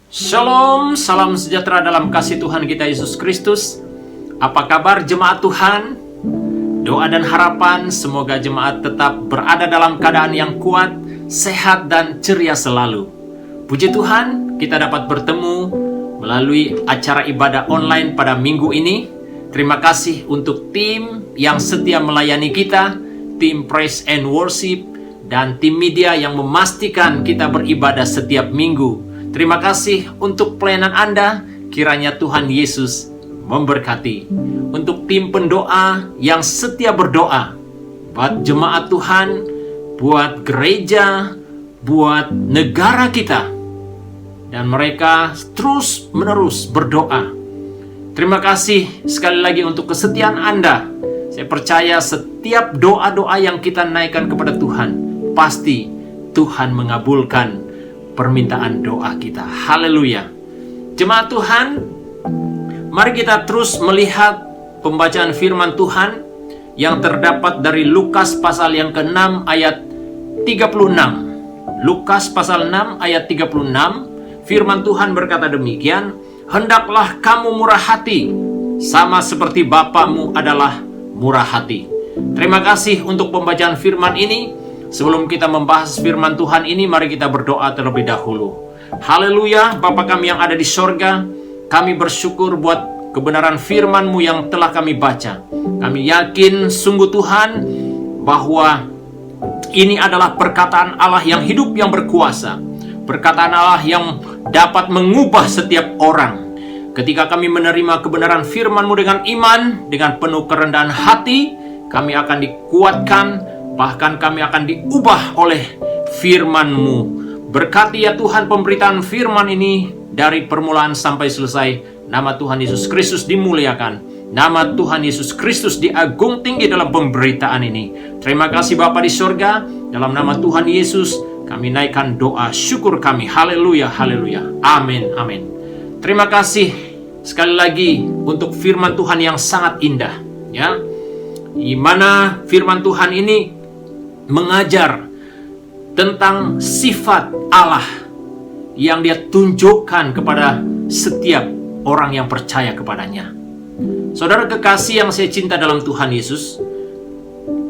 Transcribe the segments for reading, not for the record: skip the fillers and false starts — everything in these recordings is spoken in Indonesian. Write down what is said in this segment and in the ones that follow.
Shalom, salam sejahtera dalam kasih Tuhan kita Yesus Kristus. Apa kabar jemaat Tuhan? Doa dan harapan semoga jemaat tetap berada dalam keadaan yang kuat, sehat dan ceria selalu. Puji Tuhan, kita dapat bertemu melalui acara ibadah online pada minggu ini. Terima kasih untuk tim yang setia melayani kita, tim Praise and Worship, dan tim media yang memastikan kita beribadah setiap minggu. Terima kasih untuk pelayanan Anda, kiranya Tuhan Yesus memberkati. Untuk tim pendoa yang setia berdoa, buat jemaat Tuhan, buat gereja, buat negara kita, dan mereka terus menerus berdoa. Terima kasih sekali lagi untuk kesetiaan Anda. Saya percaya setiap doa-doa yang kita naikkan kepada Tuhan, pasti Tuhan mengabulkan permintaan doa kita. Haleluya. Jemaat Tuhan, mari kita terus melihat pembacaan firman Tuhan yang terdapat dari Lukas pasal yang ke-6 ayat 36. Lukas pasal 6 ayat 36, firman Tuhan berkata demikian, "Hendaklah kamu murah hati, sama seperti Bapamu adalah murah hati." Terima kasih untuk pembacaan firman ini. Sebelum kita membahas firman Tuhan ini, mari kita berdoa terlebih dahulu. Haleluya, Bapa kami yang ada di sorga, kami bersyukur buat kebenaran firman-Mu yang telah kami baca. Kami yakin sungguh Tuhan bahwa ini adalah perkataan Allah yang hidup, yang berkuasa. Perkataan Allah yang dapat mengubah setiap orang. Ketika kami menerima kebenaran firman-Mu dengan iman, dengan penuh kerendahan hati, kami akan dikuatkan, bahkan kami akan diubah oleh firman-Mu. Berkati ya Tuhan pemberitaan firman ini dari permulaan sampai selesai. Nama Tuhan Yesus Kristus dimuliakan. Nama Tuhan Yesus Kristus diagung tinggi dalam pemberitaan ini. Terima kasih Bapa di sorga. Dalam nama Tuhan Yesus kami naikkan doa syukur kami. Haleluya, haleluya. Amin, amin. Terima kasih sekali lagi untuk firman Tuhan yang sangat indah, ya. Di mana firman Tuhan ini mengajar tentang sifat Allah yang Dia tunjukkan kepada setiap orang yang percaya kepadanya. Saudara kekasih yang saya cinta dalam Tuhan Yesus,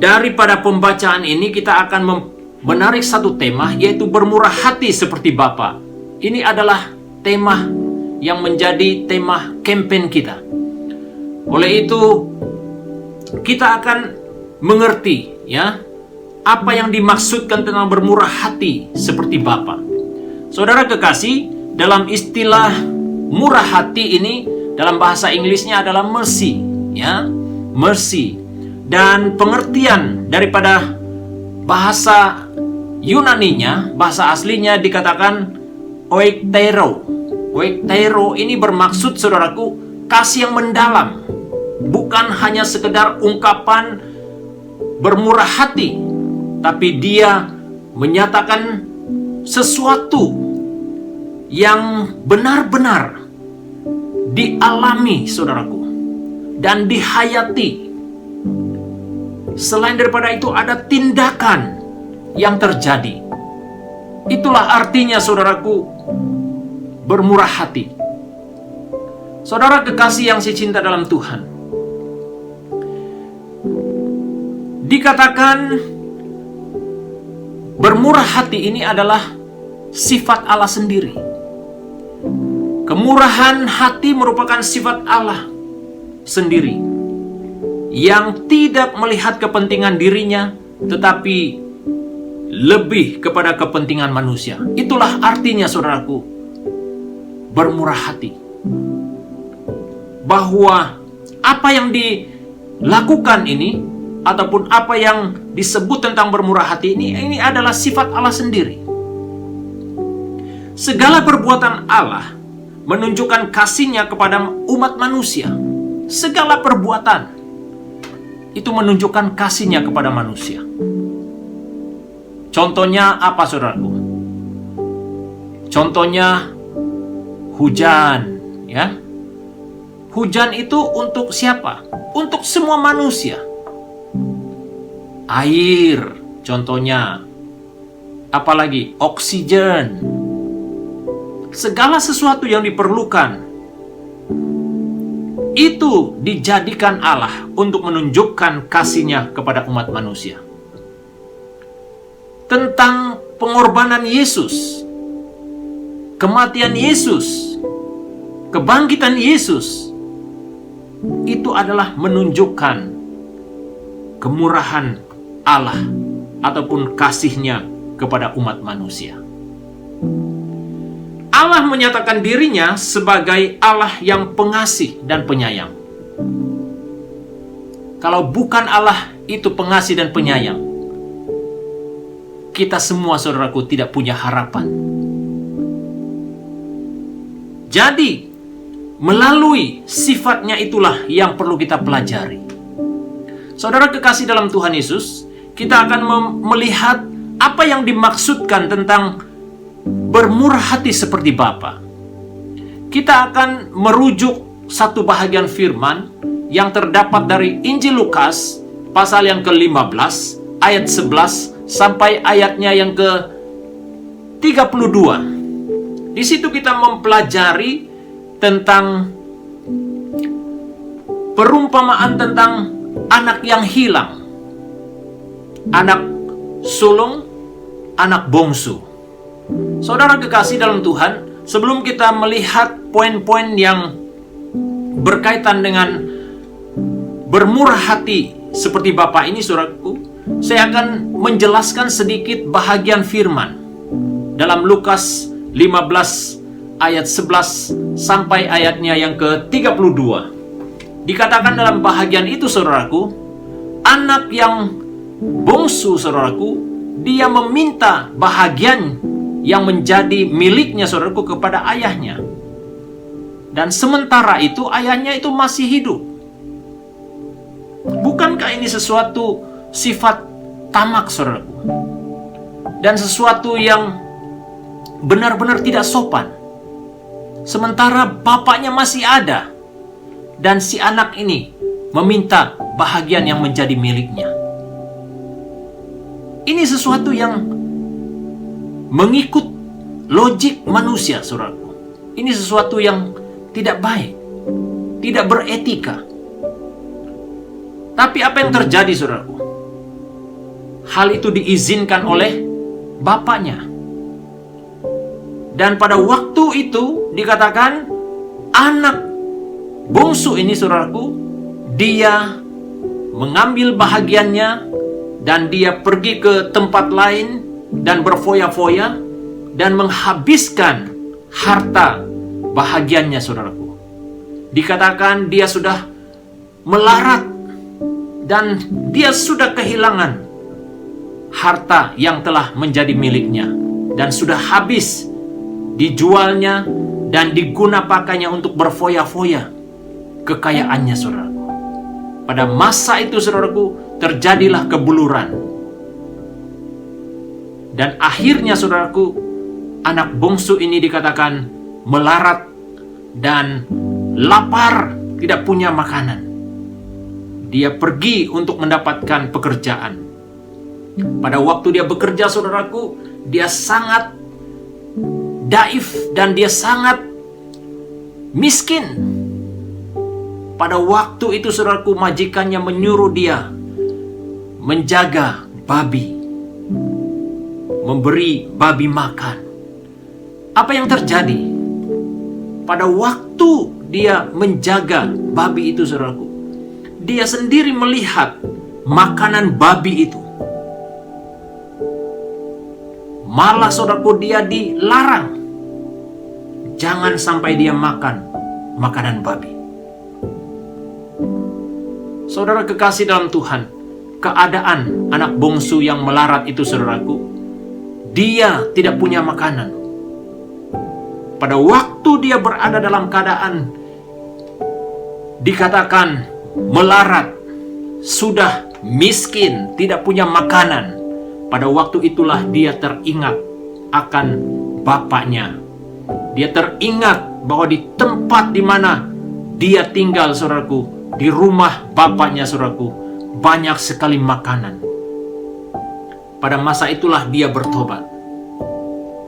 daripada pembacaan ini kita akan menarik satu tema, yaitu bermurah hati seperti Bapa. Ini adalah tema yang menjadi tema campaign kita. Oleh itu kita akan mengerti, ya, apa yang dimaksudkan tentang bermurah hati seperti Bapa. Saudara kekasih, dalam istilah murah hati ini dalam bahasa Inggrisnya adalah mercy, ya, mercy. Dan pengertian daripada bahasa Yunaninya, bahasa aslinya dikatakan oiktero. Oiktero ini bermaksud, saudaraku, kasih yang mendalam, bukan hanya sekedar ungkapan bermurah hati, tapi dia menyatakan sesuatu yang benar-benar dialami, saudaraku, dan dihayati. Selain daripada itu ada tindakan yang terjadi. Itulah artinya, saudaraku, bermurah hati. Saudara kekasih yang saya cinta dalam Tuhan, dikatakan bermurah hati ini adalah sifat Allah sendiri. Kemurahan hati merupakan sifat Allah sendiri yang tidak melihat kepentingan dirinya, tetapi lebih kepada kepentingan manusia. Itulah artinya, saudaraku, bermurah hati. Bahwa apa yang dilakukan ini, ataupun apa yang disebut tentang bermurah hati ini adalah sifat Allah sendiri. Segala perbuatan Allah menunjukkan kasih-Nya kepada umat manusia. Segala perbuatan itu menunjukkan kasih-Nya kepada manusia. Contohnya apa, saudaraku? Contohnya hujan, ya. Hujan itu untuk siapa? Untuk semua manusia. Air, contohnya. Apalagi oksigen. segala sesuatu yang diperlukan itu dijadikan Allah untuk menunjukkan kasih-Nya kepada umat manusia. Tentang pengorbanan Yesus, kematian Yesus, kebangkitan Yesus, itu adalah menunjukkan kemurahan Allah ataupun kasih-Nya kepada umat manusia. Allah menyatakan dirinya sebagai Allah yang pengasih dan penyayang. Kalau bukan Allah itu pengasih dan penyayang, kita semua, saudaraku, tidak punya harapan. Jadi, melalui sifatnya itulah yang perlu kita pelajari. Saudara kekasih dalam Tuhan Yesus, kita akan melihat apa yang dimaksudkan tentang bermurah hati seperti Bapa. Kita akan merujuk satu bahagian firman yang terdapat dari Injil Lukas pasal yang ke-15 ayat 11 sampai ayatnya yang ke-32. Di situ kita mempelajari tentang perumpamaan tentang anak yang hilang, anak sulung, anak bungsu. Saudara kekasih dalam Tuhan, sebelum kita melihat poin-poin yang berkaitan dengan bermurah hati seperti Bapa ini, saudaraku, saya akan menjelaskan sedikit bahagian firman dalam Lukas 15 ayat 11 sampai ayatnya yang ke-32. Dikatakan dalam bahagian itu, saudaraku, anak yang bungsu, saudaraku, dia meminta bahagian yang menjadi miliknya, saudaraku, kepada ayahnya. Dan sementara itu ayahnya itu masih hidup. Bukankah ini sesuatu sifat tamak, saudaraku? Dan sesuatu yang benar-benar tidak sopan. Sementara bapaknya masih ada, dan si anak ini meminta bahagian yang menjadi miliknya. Ini sesuatu yang mengikut logik manusia, saudaraku. Ini sesuatu yang tidak baik, tidak beretika. Tapi apa yang terjadi, saudaraku? Hal itu diizinkan oleh bapaknya. Dan pada waktu itu dikatakan anak bungsu ini, saudaraku, dia mengambil bahagiannya dan dia pergi ke tempat lain dan berfoya-foya dan menghabiskan harta bahagiannya, saudaraku. Dikatakan dia sudah melarat dan dia sudah kehilangan harta yang telah menjadi miliknya dan sudah habis dijualnya dan digunapakannya untuk berfoya-foya kekayaannya, saudaraku. Pada masa itu, saudaraku, terjadilah kebuluran. Dan akhirnya, saudaraku, anak bungsu ini dikatakan melarat dan lapar, tidak punya makanan. Dia pergi untuk mendapatkan pekerjaan. Pada waktu dia bekerja, saudaraku, dia sangat daif dan dia sangat miskin. Pada waktu itu, saudaraku, majikannya menyuruh dia menjaga babi, memberi babi makan. Apa yang terjadi? Pada waktu dia menjaga babi itu, saudaraku, dia sendiri melihat makanan babi itu. Malah, saudaraku, dia dilarang. Jangan sampai dia makan makanan babi. Saudara kekasih dalam Tuhan, keadaan anak bungsu yang melarat itu, saudaraku, dia tidak punya makanan. Pada waktu dia berada dalam keadaan dikatakan melarat, sudah miskin, tidak punya makanan, pada waktu itulah dia teringat akan bapaknya. Dia teringat bahwa di tempat di mana dia tinggal, saudaraku, di rumah bapaknya, saudaraku, banyak sekali makanan. Pada masa itulah dia bertobat.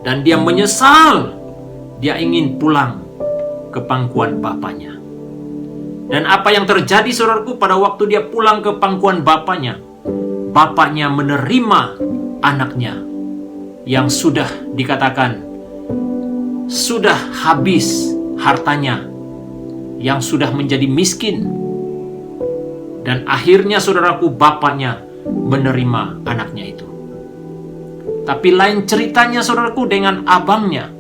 Dan dia menyesal dia ingin pulang ke pangkuan bapaknya. Dan apa yang terjadi saudaraku pada waktu dia pulang ke pangkuan bapaknya? Bapaknya menerima anaknya yang sudah dikatakan sudah habis hartanya, yang sudah menjadi miskin. Dan akhirnya saudaraku, bapaknya menerima anaknya itu. Tapi lain ceritanya saudaraku dengan abangnya.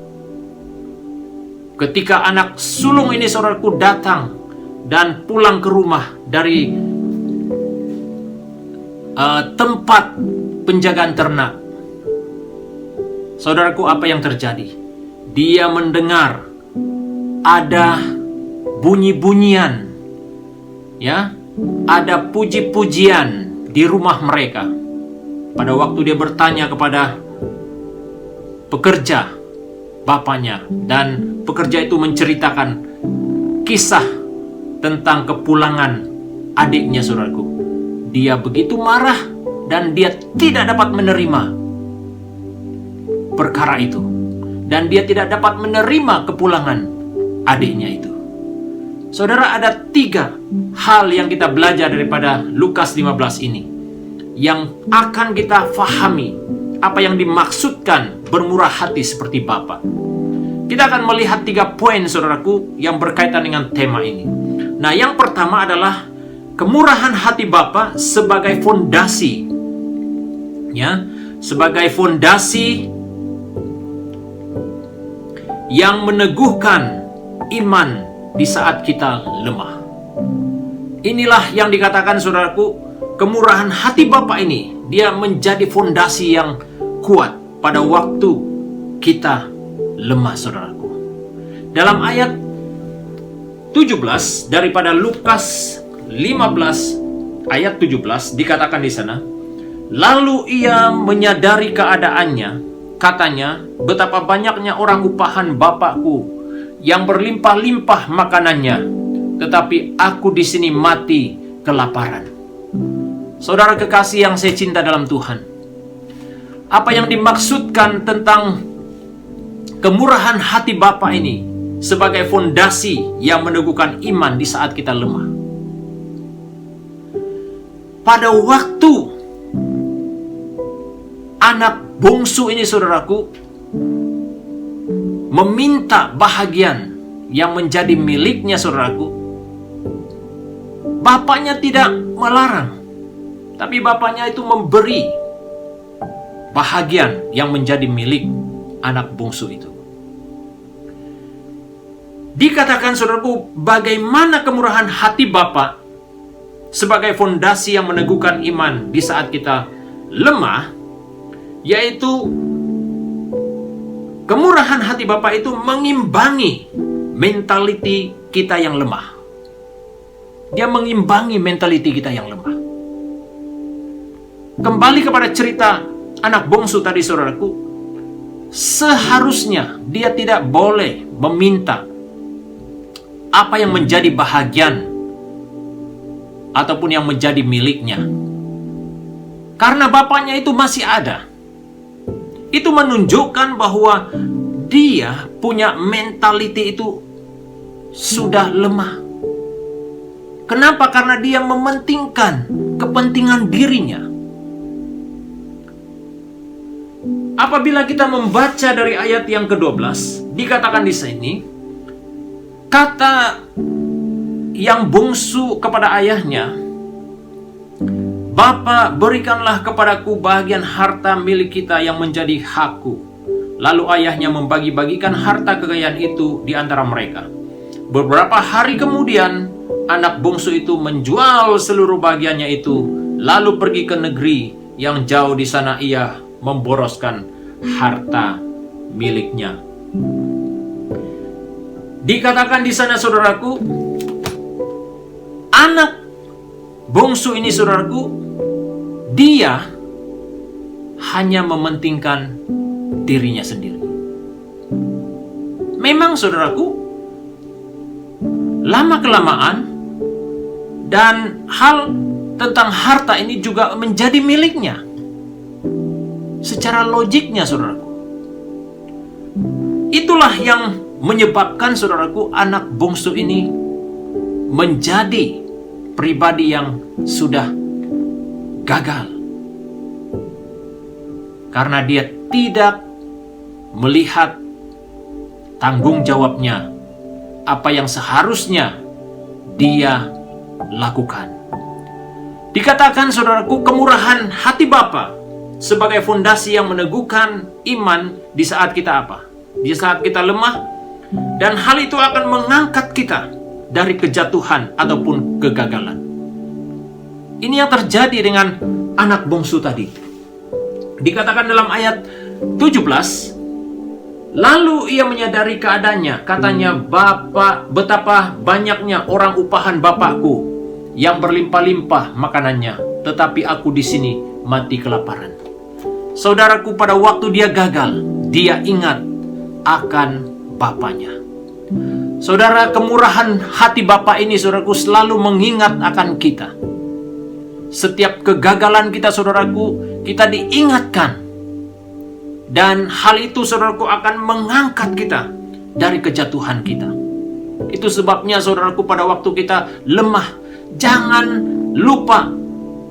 Ketika anak sulung ini saudaraku datang dan pulang ke rumah dari tempat penjagaan ternak, saudaraku, apa yang terjadi? Dia mendengar ada bunyi-bunyian, ya, ada puji-pujian di rumah mereka. Pada waktu dia bertanya kepada pekerja bapaknya, dan pekerja itu menceritakan kisah tentang kepulangan adiknya, saudaraku. Dia begitu marah dan dia tidak dapat menerima perkara itu. Dan dia tidak dapat menerima kepulangan adiknya itu. Saudara, ada 3 hal yang kita belajar daripada Lukas 15 ini, yang akan kita fahami apa yang dimaksudkan bermurah hati seperti Bapa. Kita akan melihat 3 poin, saudaraku, yang berkaitan dengan tema ini. Nah, yang pertama adalah kemurahan hati Bapa sebagai fondasi, ya, sebagai fondasi yang meneguhkan iman di saat kita lemah. Inilah yang dikatakan, saudaraku, kemurahan hati Bapa ini, dia menjadi fondasi yang kuat pada waktu kita lemah, saudaraku. Dalam ayat 17 daripada Lukas 15 ayat 17 dikatakan di sana, lalu ia menyadari keadaannya, katanya, betapa banyaknya orang upahan Bapakku yang berlimpah-limpah makanannya, tetapi aku di sini mati kelaparan. Saudara kekasih yang saya cinta dalam Tuhan, apa yang dimaksudkan tentang kemurahan hati Bapa ini sebagai fondasi yang meneguhkan iman di saat kita lemah? Pada waktu anak bungsu ini, saudaraku, meminta bahagian yang menjadi miliknya, saudaraku, bapaknya tidak melarang, tapi bapaknya itu memberi bahagian yang menjadi milik anak bungsu itu. Dikatakan, saudaraku, bagaimana kemurahan hati Bapa sebagai fondasi yang meneguhkan iman di saat kita lemah, yaitu kemurahan hati Bapa itu mengimbangi mentaliti kita yang lemah. Dia mengimbangi mentaliti kita yang lemah. Kembali kepada cerita anak bungsu tadi, saudaraku, seharusnya dia tidak boleh meminta apa yang menjadi bahagian ataupun yang menjadi miliknya, karena bapaknya itu masih ada. Itu menunjukkan bahwa dia punya mentaliti itu sudah lemah. Kenapa? Karena dia mementingkan kepentingan dirinya. Apabila kita membaca dari ayat yang ke-12, dikatakan di sini, kata yang bungsu kepada ayahnya, Bapa, berikanlah kepadaku bagian harta milik kita yang menjadi hakku. Lalu ayahnya membagi-bagikan harta kekayaan itu di antara mereka. Beberapa hari kemudian, anak bungsu itu menjual seluruh bagiannya itu, lalu pergi ke negeri yang jauh. Di sana ia memboroskan harta miliknya. Dikatakan di sana, saudaraku, anak bungsu ini, saudaraku, dia hanya mementingkan dirinya sendiri. Memang, saudaraku, lama-kelamaan dan hal tentang harta ini juga menjadi miliknya. Secara logiknya, saudaraku, itulah yang menyebabkan saudaraku anak bungsu ini menjadi pribadi yang sudah gagal. Karena dia tidak melihat tanggung jawabnya, apa yang seharusnya dia lakukan. Dikatakan saudaraku, kemurahan hati Bapa sebagai fondasi yang meneguhkan iman di saat kita apa? Di saat kita lemah, dan hal itu akan mengangkat kita dari kejatuhan ataupun kegagalan. Ini yang terjadi dengan anak bungsu tadi. Dikatakan dalam ayat 17, lalu ia menyadari keadaannya, katanya, "Bapak, betapa banyaknya orang upahan bapakku yang berlimpah-limpah makanannya, tetapi aku di sini mati kelaparan." Saudaraku, pada waktu dia gagal, dia ingat akan bapaknya. Saudara, kemurahan hati Bapa ini, saudaraku, selalu mengingat akan kita. Setiap kegagalan kita, saudaraku, kita diingatkan. Dan hal itu, saudaraku, akan mengangkat kita dari kejatuhan kita. Itu sebabnya, saudaraku, pada waktu kita lemah, jangan lupa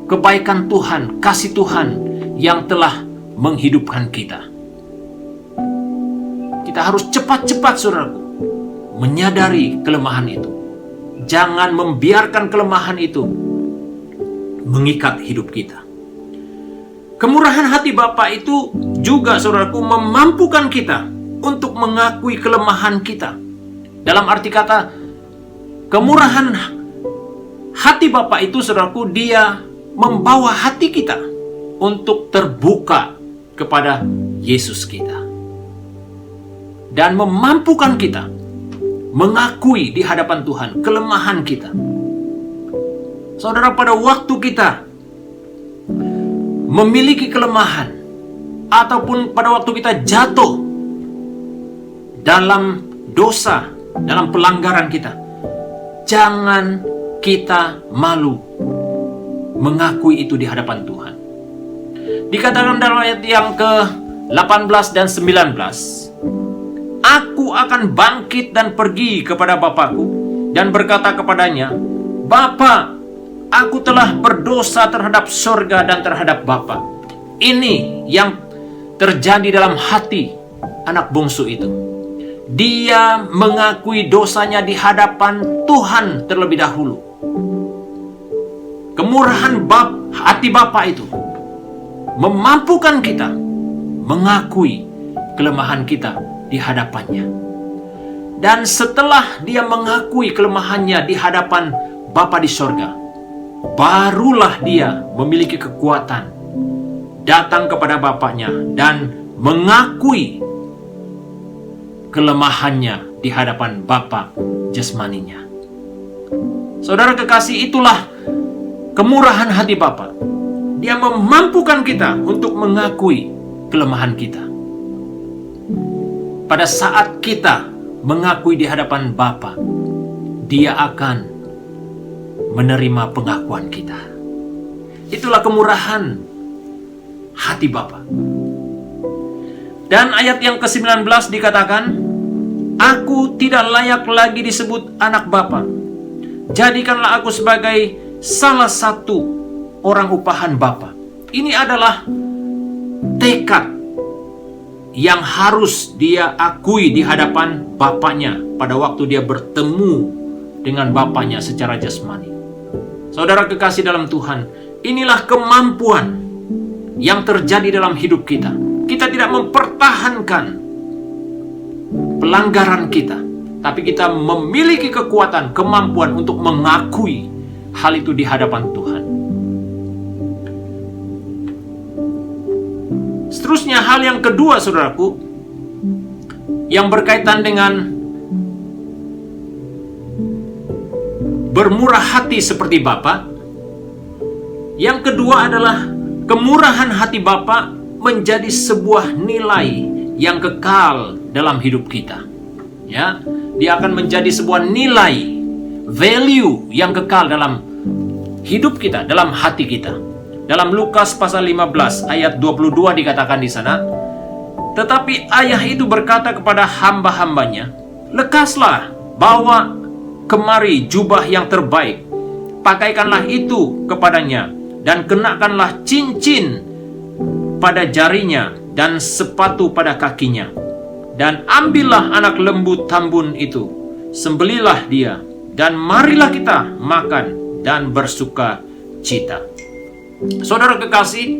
kebaikan Tuhan, kasih Tuhan yang telah menghidupkan kita. Kita harus cepat-cepat, saudaraku, menyadari kelemahan itu. Jangan membiarkan kelemahan itu mengikat hidup kita. Kemurahan hati Bapa itu juga, saudaraku, memampukan kita untuk mengakui kelemahan kita. Dalam arti kata, kemurahan hati Bapa itu, saudaraku, dia membawa hati kita untuk terbuka kepada Yesus kita. Dan memampukan kita mengakui di hadapan Tuhan kelemahan kita. Saudara, pada waktu kita memiliki kelemahan, ataupun pada waktu kita jatuh dalam dosa, dalam pelanggaran kita, jangan kita malu mengakui itu di hadapan Tuhan. Dikatakan dalam ayat yang ke-18 dan 19, "Aku akan bangkit dan pergi kepada Bapakku dan berkata kepadanya, Bapa, aku telah berdosa terhadap sorga dan terhadap Bapa." Ini yang terjadi dalam hati anak bungsu itu. Dia mengakui dosanya di hadapan Tuhan terlebih dahulu. Kemurahan hati Bapa itu memampukan kita mengakui kelemahan kita di hadapannya. Dan setelah dia mengakui kelemahannya di hadapan Bapa di sorga, barulah dia memiliki kekuatan datang kepada Bapaknya dan mengakui kelemahannya di hadapan Bapa jasmaninya. Saudara kekasih, itulah kemurahan hati Bapa. Dia memampukan kita untuk mengakui kelemahan kita. Pada saat kita mengakui di hadapan Bapa, Dia akan menerima pengakuan kita. Itulah kemurahan hati Bapa. Dan ayat yang ke-19 dikatakan, "Aku tidak layak lagi disebut anak Bapa. Jadikanlah aku sebagai salah satu orang upahan Bapa." Ini adalah tekad yang harus dia akui di hadapan Bapaknya pada waktu dia bertemu dengan Bapaknya secara jasmani. Saudara kekasih dalam Tuhan, inilah kemampuan yang terjadi dalam hidup kita. Kita tidak mempertahankan pelanggaran kita, tapi kita memiliki kekuatan, kemampuan untuk mengakui hal itu di hadapan Tuhan. Seterusnya, hal yang kedua, saudaraku, yang berkaitan dengan bermurah hati seperti Bapa. Yang kedua adalah kemurahan hati Bapa menjadi sebuah nilai yang kekal dalam hidup kita. Ya, dia akan menjadi sebuah nilai, value yang kekal dalam hidup kita, dalam hati kita. Dalam Lukas pasal 15 ayat 22 dikatakan di sana, "Tetapi ayah itu berkata kepada hamba-hambanya, lekaslah, bawa kemari jubah yang terbaik, pakaikanlah itu kepadanya, dan kenakanlah cincin pada jarinya dan sepatu pada kakinya. Dan ambillah anak lembu tambun itu, sembelilah dia, dan marilah kita makan dan bersuka cita. Saudara kekasih,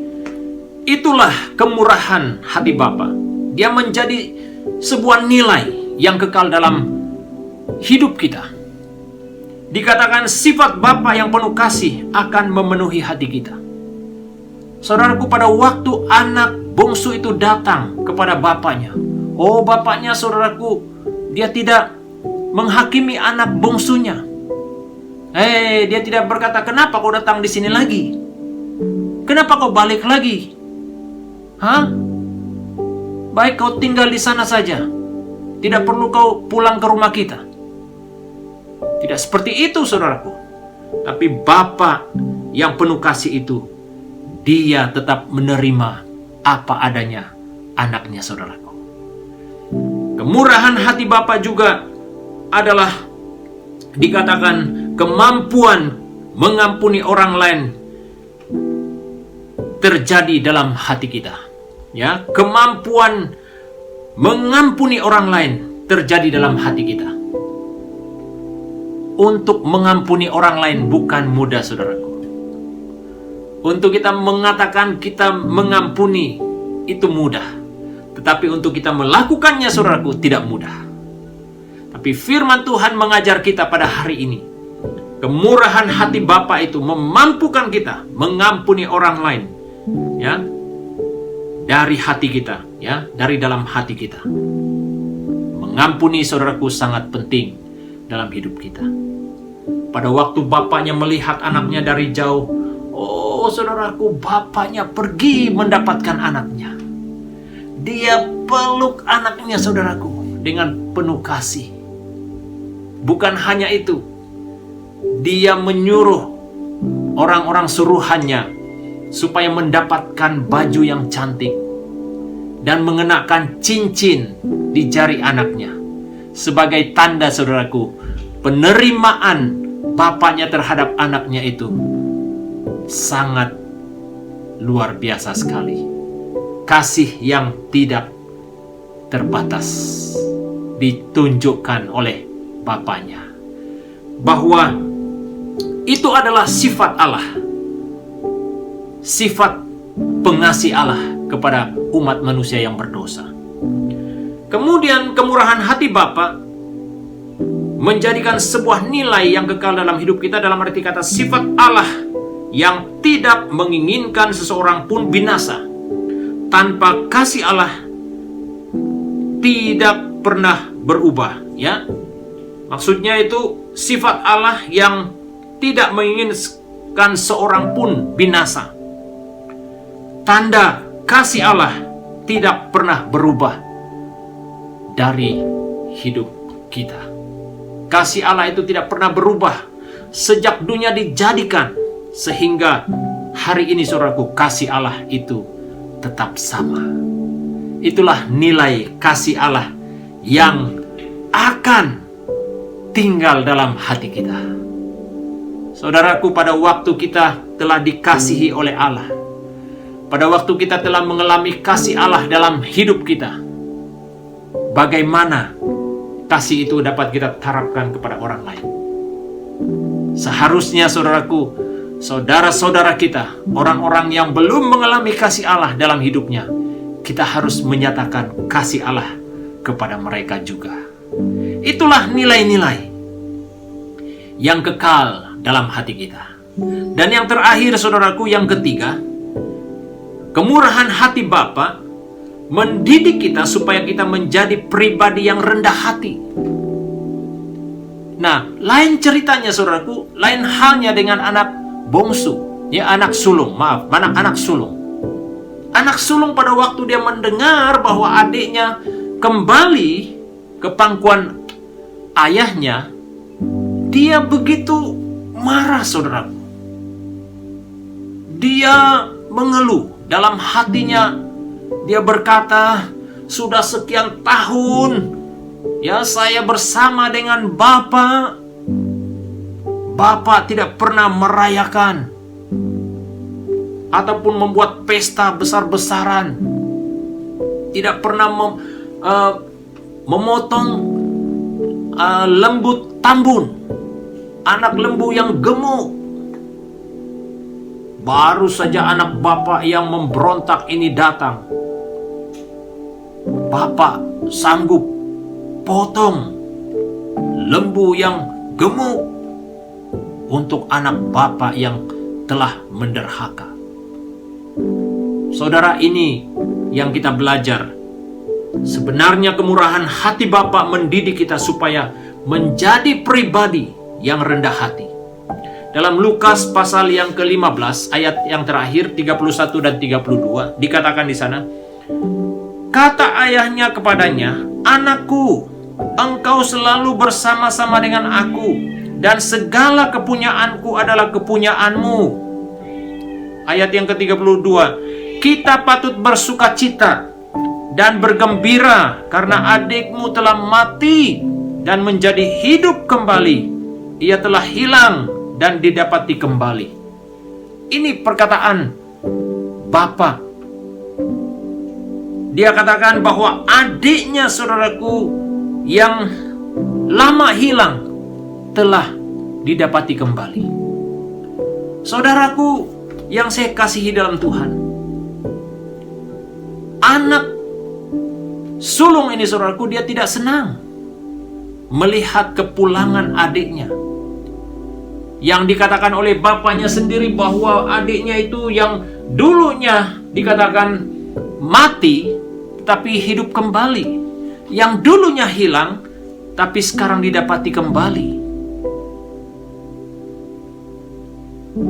itulah kemurahan hati Bapa. Dia menjadi sebuah nilai yang kekal dalam hidup kita. Dikatakan sifat Bapa yang penuh kasih akan memenuhi hati kita. Saudaraku, pada waktu anak bungsu itu datang kepada bapaknya, bapaknya, saudaraku, dia tidak menghakimi anak bungsunya. Dia tidak berkata, kenapa kau datang di sini lagi? Kenapa kau balik lagi? Baik kau tinggal di sana saja. Tidak perlu kau pulang ke rumah kita. Tidak seperti itu, saudaraku. Tapi Bapa yang penuh kasih itu, dia tetap menerima apa adanya anaknya, saudaraku. Kemurahan hati Bapa juga adalah dikatakan kemampuan mengampuni orang lain terjadi dalam hati kita. Ya, kemampuan mengampuni orang lain terjadi dalam hati kita. Untuk mengampuni orang lain bukan mudah, saudaraku. Untuk kita mengatakan kita mengampuni itu mudah. Tetapi untuk kita melakukannya, saudaraku, tidak mudah. Tapi firman Tuhan mengajar kita pada hari ini. Kemurahan hati Bapa itu memampukan kita mengampuni orang lain. Ya, dari hati kita, ya, dari dalam hati kita. Mengampuni, saudaraku, sangat penting dalam hidup kita. Pada waktu bapaknya melihat anaknya dari jauh, saudaraku, bapaknya pergi mendapatkan anaknya. Dia peluk anaknya, saudaraku, dengan penuh kasih. Bukan hanya itu, dia menyuruh orang-orang suruhannya supaya mendapatkan baju yang cantik dan mengenakan cincin di jari anaknya sebagai tanda, saudaraku, penerimaan bapaknya terhadap anaknya itu sangat luar biasa sekali. Kasih yang tidak terbatas ditunjukkan oleh bapaknya, bahwa itu adalah sifat Allah, sifat pengasih Allah kepada umat manusia yang berdosa. Kemudian kemurahan hati Bapa menjadikan sebuah nilai yang kekal dalam hidup kita, dalam arti kata sifat Allah yang tidak menginginkan seseorang pun binasa. Tanpa kasih Allah tidak pernah berubah, ya. Maksudnya itu sifat Allah yang tidak menginginkan seorang pun binasa. Tanda kasih Allah tidak pernah berubah dari hidup kita. Kasih Allah itu tidak pernah berubah sejak dunia dijadikan, sehingga hari ini, saudaraku, kasih Allah itu tetap sama. Itulah nilai kasih Allah yang akan tinggal dalam hati kita. Saudaraku, pada waktu kita telah dikasihi oleh Allah, pada waktu kita telah mengalami kasih Allah dalam hidup kita, bagaimana kasih itu dapat kita terapkan kepada orang lain? Seharusnya, saudaraku, saudara-saudara kita, orang-orang yang belum mengalami kasih Allah dalam hidupnya, kita harus menyatakan kasih Allah kepada mereka juga. Itulah nilai-nilai yang kekal dalam hati kita. Dan yang terakhir, saudaraku, yang ketiga, kemurahan hati Bapa mendidik kita supaya kita menjadi pribadi yang rendah hati. Nah, lain ceritanya, saudaraku, lain halnya dengan anak bungsu, ya, anak sulung, anak sulung. Anak sulung pada waktu dia mendengar bahwa adiknya kembali ke pangkuan ayahnya, dia begitu marah, saudaraku. Dia mengeluh dalam hatinya. Dia berkata, sudah sekian tahun Ya, saya bersama dengan Bapak. Bapak tidak pernah merayakan ataupun membuat pesta besar-besaran. Tidak pernah memotong lembu tambun, anak lembu yang gemuk. Baru saja anak Bapak yang memberontak ini datang, Bapak sanggup potong lembu yang gemuk untuk anak Bapak yang telah menderhaka. Saudara, ini yang kita belajar. Sebenarnya kemurahan hati Bapak mendidik kita supaya menjadi pribadi yang rendah hati. Dalam Lukas pasal yang ke-15 ayat yang terakhir 31 dan 32 dikatakan di sana, kata ayahnya kepadanya, "Anakku, engkau selalu bersama-sama dengan aku, dan segala kepunyaanku adalah kepunyaanmu." Ayat yang ke-32, kita patut bersukacita dan bergembira karena adikmu telah mati dan menjadi hidup kembali. Ia telah hilang dan didapati kembali. Ini perkataan Bapa. Dia katakan bahwa adiknya, saudaraku, yang lama hilang telah didapati kembali. Saudaraku yang saya kasihi dalam Tuhan, anak sulung ini, saudaraku, dia tidak senang melihat kepulangan adiknya. Yang dikatakan oleh bapaknya sendiri bahwa adiknya itu yang dulunya dikatakan mati tapi hidup kembali, yang dulunya hilang tapi sekarang didapati kembali.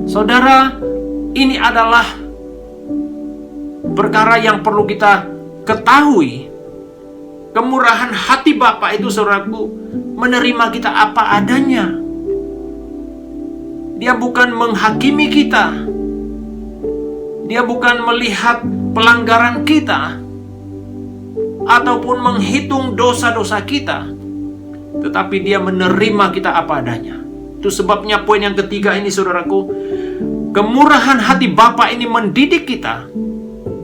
Saudara, ini adalah perkara yang perlu kita ketahui. Kemurahan hati Bapa itu, saudaraku, menerima kita apa adanya. Dia bukan menghakimi kita. Dia bukan melihat pelanggaran kita ataupun menghitung dosa-dosa kita, tetapi dia menerima kita apa adanya. Itu sebabnya poin yang ketiga ini, saudaraku, kemurahan hati Bapa ini mendidik kita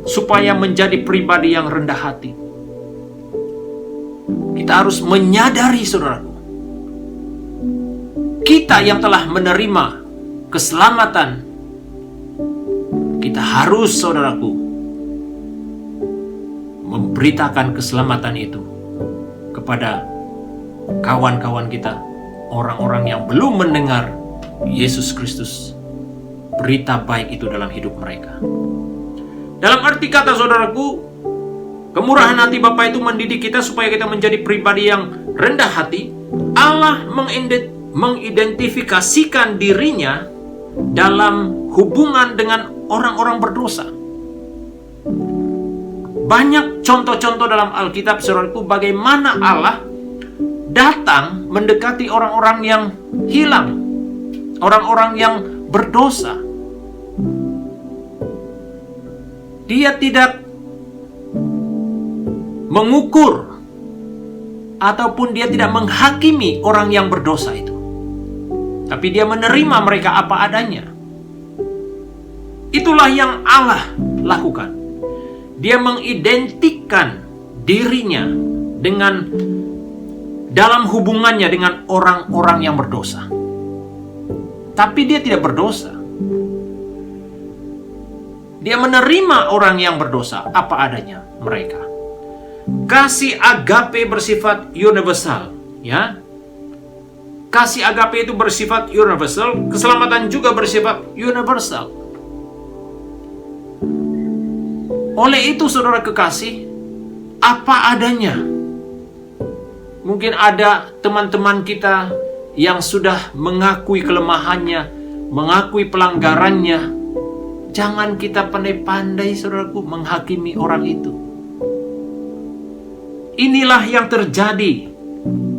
supaya menjadi pribadi yang rendah hati. Kita harus menyadari, saudaraku, kita yang telah menerima keselamatan, kita harus, saudaraku, memberitakan keselamatan itu kepada kawan-kawan kita, orang-orang yang belum mendengar Yesus Kristus, berita baik itu dalam hidup mereka. Dalam arti kata, saudaraku, kemurahan hati Bapa itu mendidik kita supaya kita menjadi pribadi yang rendah hati. Allah mengidentifikasikan dirinya dalam hubungan dengan orang-orang berdosa. Banyak contoh-contoh dalam Alkitab, saudaraku, bagaimana Allah datang mendekati orang-orang yang hilang, orang-orang yang berdosa. Dia tidak mengukur ataupun dia tidak menghakimi orang yang berdosa itu, tapi dia menerima mereka apa adanya. Itulah yang Allah lakukan. Dia mengidentikan dirinya dengan dalam hubungannya dengan orang-orang yang berdosa, tapi dia tidak berdosa. Dia menerima orang yang berdosa apa adanya mereka. Kasih agape bersifat universal, ya. Kasih agape itu bersifat universal, keselamatan juga bersifat universal. Oleh itu, saudara kekasih, apa adanya. Mungkin ada teman-teman kita yang sudah mengakui kelemahannya, mengakui pelanggarannya. Jangan kita pandai-pandai, saudaraku, menghakimi orang itu. Inilah yang terjadi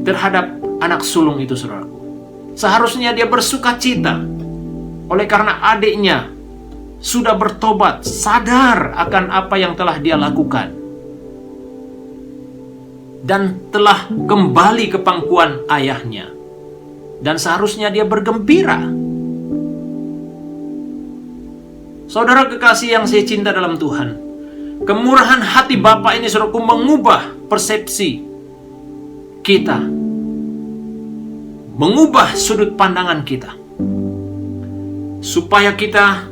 terhadap anak sulung itu, saudaraku. Seharusnya dia bersukacita oleh karena adiknya sudah bertobat, sadar akan apa yang telah dia lakukan. dan telah kembali ke pangkuan ayahnya. Dan seharusnya dia bergembira. Saudara kekasih yang saya cinta dalam Tuhan, kemurahan hati Bapa ini, saudaraku, mengubah persepsi kita, mengubah sudut pandangan kita, supaya kita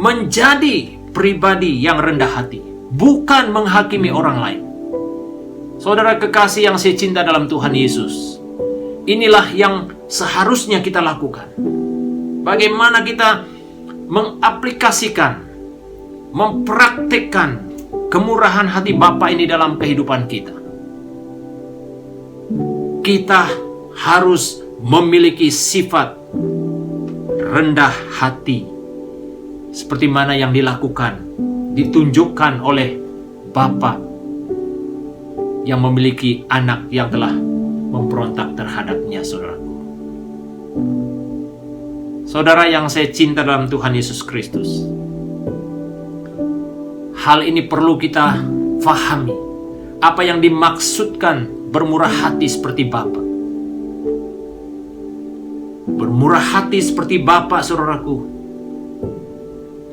menjadi pribadi yang rendah hati, bukan menghakimi orang lain. Saudara kekasih yang saya cinta dalam Tuhan Yesus, inilah yang seharusnya kita lakukan. Bagaimana kita mengaplikasikan, mempraktikkan kemurahan hati Bapa ini dalam kehidupan kita. Kita harus memiliki sifat rendah hati, seperti mana yang dilakukan, ditunjukkan oleh Bapa yang memiliki anak yang telah memberontak terhadapnya, saudaraku. Saudara yang saya cinta dalam Tuhan Yesus Kristus, hal ini perlu kita fahami, apa yang dimaksudkan bermurah hati seperti Bapa. Bermurah hati seperti Bapa, saudaraku,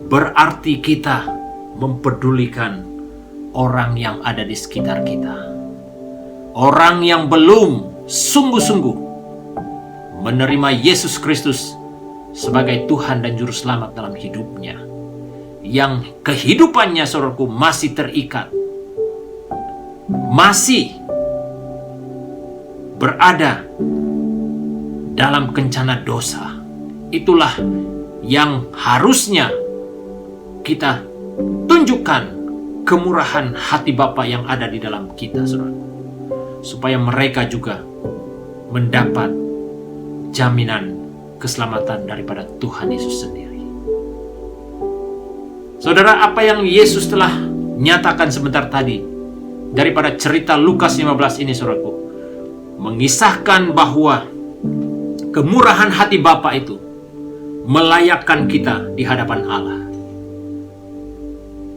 berarti kita mempedulikan orang yang ada di sekitar kita. Orang yang belum sungguh-sungguh menerima Yesus Kristus sebagai Tuhan dan Juru Selamat dalam hidupnya, yang kehidupannya, saudaraku, masih terikat, masih berada dalam kencana dosa. Itulah yang harusnya kita tunjukkan, kemurahan hati Bapa yang ada di dalam kita, saudaraku, supaya mereka juga mendapat jaminan keselamatan daripada Tuhan Yesus sendiri. Saudara, apa yang Yesus telah nyatakan sebentar tadi daripada cerita Lukas 15 ini, saudaraku, mengisahkan bahwa kemurahan hati Bapa itu melayakkan kita di hadapan Allah.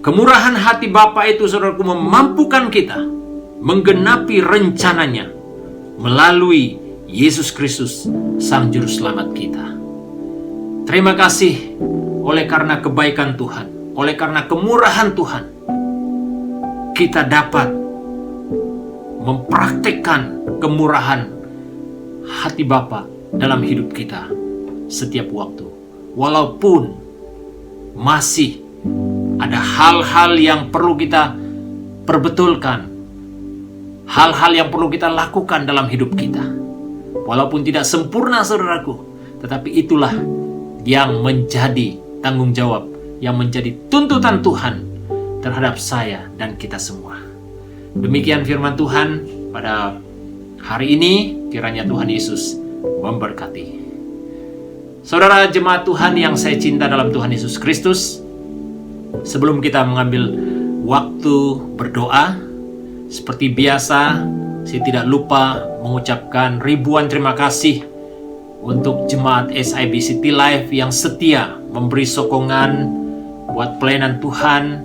Kemurahan hati Bapa itu, saudaraku, memampukan kita menggenapi rencananya melalui Yesus Kristus, Sang Juru Selamat kita. Terima kasih oleh karena kebaikan Tuhan, oleh karena kemurahan Tuhan, kita dapat mempraktikkan kemurahan hati Bapa dalam hidup kita setiap waktu. Walaupun masih ada hal-hal yang perlu kita perbetulkan, hal-hal yang perlu kita lakukan dalam hidup kita. Walaupun tidak sempurna, saudaraku, tetapi itulah yang menjadi tanggung jawab, yang menjadi tuntutan Tuhan terhadap saya dan kita semua. Demikian firman Tuhan pada hari ini. Kiranya Tuhan Yesus memberkati. Saudara jemaat Tuhan yang saya cinta dalam Tuhan Yesus Kristus, sebelum kita mengambil waktu berdoa, seperti biasa, saya tidak lupa mengucapkan ribuan terima kasih untuk jemaat SIB City Life yang setia memberi sokongan buat pelayanan Tuhan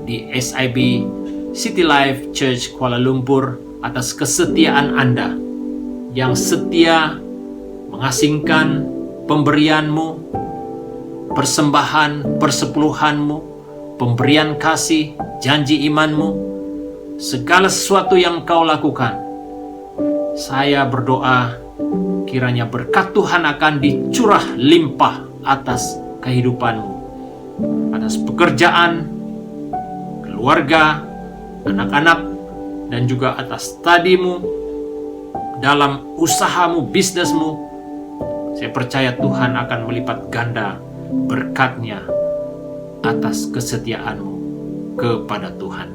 di SIB City Life Church Kuala Lumpur, atas kesetiaan Anda yang setia mengasingkan pemberianmu, persembahan, persepuluhanmu, pemberian kasih, janji imanmu, segala sesuatu yang kau lakukan. Saya berdoa kiranya berkat Tuhan akan dicurah limpah atas kehidupanmu, atas pekerjaan, keluarga, anak-anak, dan juga atas studimu, dalam usahamu, bisnismu. Saya percaya Tuhan akan melipat ganda berkat-Nya atas kesetiaanmu kepada Tuhan.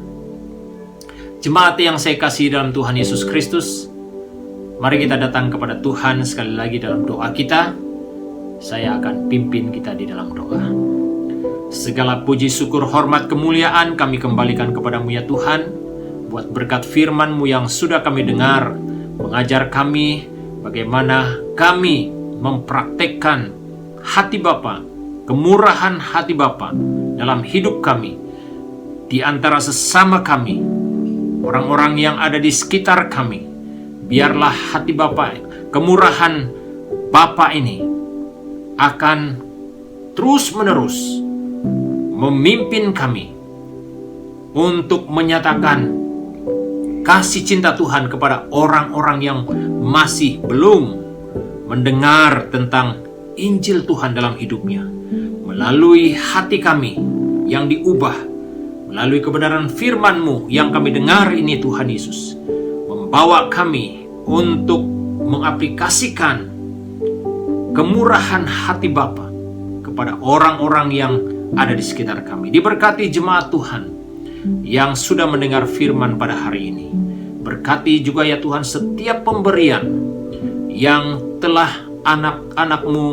Jemaat yang saya kasih dalam Tuhan Yesus Kristus, mari kita datang kepada Tuhan sekali lagi dalam doa kita. Saya akan pimpin kita di dalam doa. Segala puji, syukur, hormat, kemuliaan kami kembalikan kepadamu ya Tuhan, buat berkat firman-Mu yang sudah kami dengar, mengajar kami bagaimana kami mempraktekkan hati Bapa, kemurahan hati Bapa dalam hidup kami, di antara sesama kami, orang-orang yang ada di sekitar kami. Biarlah hati Bapa, kemurahan Bapa ini akan terus-menerus memimpin kami untuk menyatakan kasih cinta Tuhan kepada orang-orang yang masih belum mendengar tentang Injil Tuhan dalam hidupnya. Melalui hati kami yang diubah, melalui kebenaran firman-Mu yang kami dengar ini Tuhan Yesus, membawa kami untuk mengaplikasikan kemurahan hati Bapa kepada orang-orang yang ada di sekitar kami. Diberkati jemaat Tuhan yang sudah mendengar firman pada hari ini. Berkati juga ya Tuhan setiap pemberian yang telah anak-anak-Mu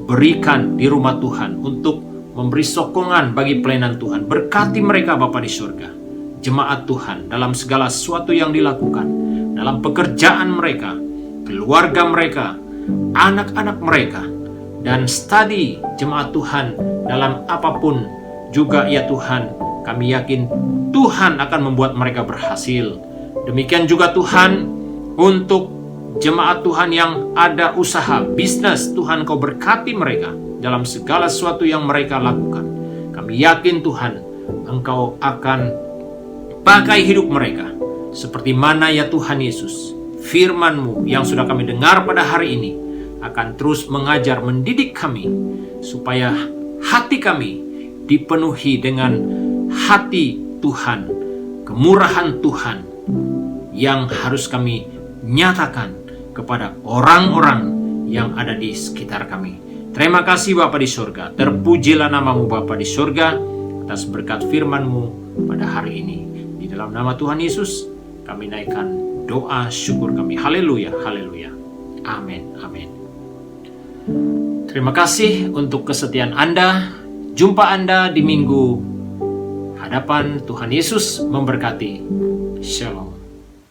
berikan di rumah Tuhan untuk memberi sokongan bagi pelayanan Tuhan. Berkati mereka Bapa di surga. Jemaat Tuhan dalam segala sesuatu yang dilakukan, dalam pekerjaan mereka, keluarga mereka, anak-anak mereka, dan studi jemaat Tuhan dalam apapun juga ya Tuhan, kami yakin Tuhan akan membuat mereka berhasil. Demikian juga Tuhan untuk jemaat Tuhan yang ada usaha, bisnis, Tuhan Kau berkati mereka dalam segala sesuatu yang mereka lakukan. Kami yakin Tuhan, Engkau akan pakai hidup mereka seperti mana ya Tuhan Yesus, firman-Mu yang sudah kami dengar pada hari ini akan terus mengajar, mendidik kami supaya hati kami dipenuhi dengan hati Tuhan, kemurahan Tuhan yang harus kami nyatakan kepada orang-orang yang ada di sekitar kami. Terima kasih Bapa di surga. Terpujilah nama-Mu Bapa di surga atas berkat firman-Mu pada hari ini. Di dalam nama Tuhan Yesus kami naikkan doa syukur kami. Haleluya, haleluya. Amin, amin. Terima kasih untuk kesetiaan Anda. Jumpa Anda di minggu hadapan. Tuhan Yesus memberkati. Shalom.